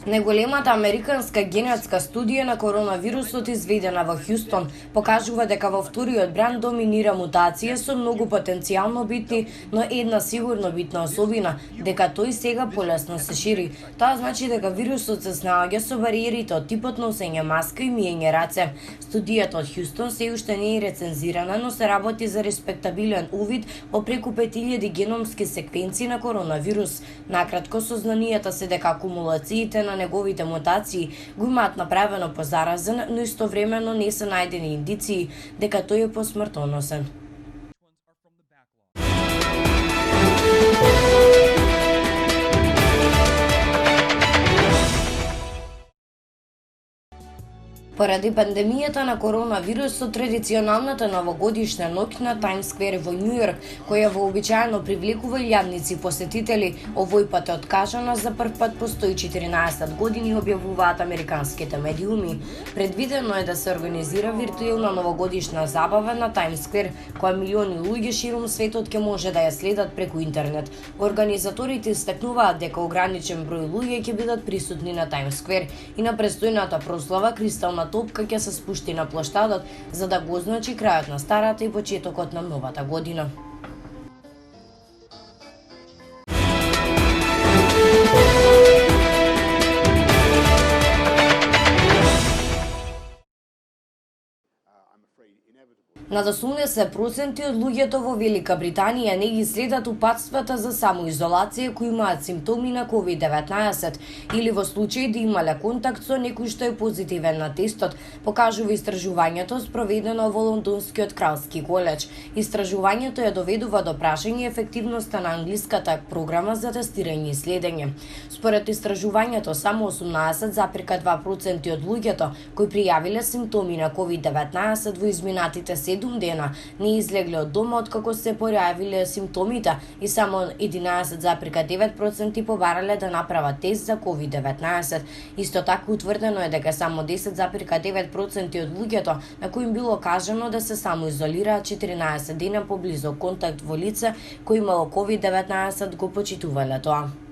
Неголемата американска генетска студија на коронавирусот изведена во Хјустон покажува дека во вториот бранд доминира мутација со многу потенцијално битни, но една сигурно битна особина, дека тој сега полесно се шири. Тоа значи дека вирусот се снаоѓа со бариерите од типот носење маска и миење раце. Студијата од Хјустон се уште не е рецензирана, но се работи за респектабилен увид во преку 5000 геномски секвенции на коронавирус. Накратко, сознанијата се дека акумулациите на неговите мутации го имаат направено позаразен, но истовремено не се најдени индиции дека тој е посмртоносен. Поради пандемијата на коронавирусот, традиционалната новогодишна ноќ на Таймс Сквер во Њу Јорк, која вообичаено привлекува илјадници посетители, овој пат е откажана за прв пат по 114 години, објавуваат американските медиуми. Предвидено е да се организира виртуелна новогодишна забава на Таймс Сквер, која милиони луѓе ширум светот ќе може да ја следат преку интернет. Организаторите истакнуваат дека ограничен број луѓе ќе бидат присутни на Таймс Сквер и на престојната прослава кристална топка ќе се спушти на плоштадот за да го означи крајот на старата и почетокот на новата година. Над 80% од луѓето во Велика Британија не ги следат упатствата за самоизолација кои имаат симптоми на COVID-19 или во случај да имале контакт со некој што е позитивен на тестот, покажува истражувањето спроведено во Лондонскиот Кралски коледж. Истражувањето ја доведува до прашање ефективноста на англиската програма за тестирање и следење. Според истражувањето, само 18,2% од луѓето кои пријавиле симптоми на COVID-19 во изминатите 7 дена не излегле од дома откако се појавиле симптомите и само 11,9% побарале да направат тест за COVID-19. Исто така утврдено е дека само 10,9% од луѓето на кои им било кажано да се самоизолираат 14 дена поблизо контакт во лице кој имало COVID-19 го почитувале тоа.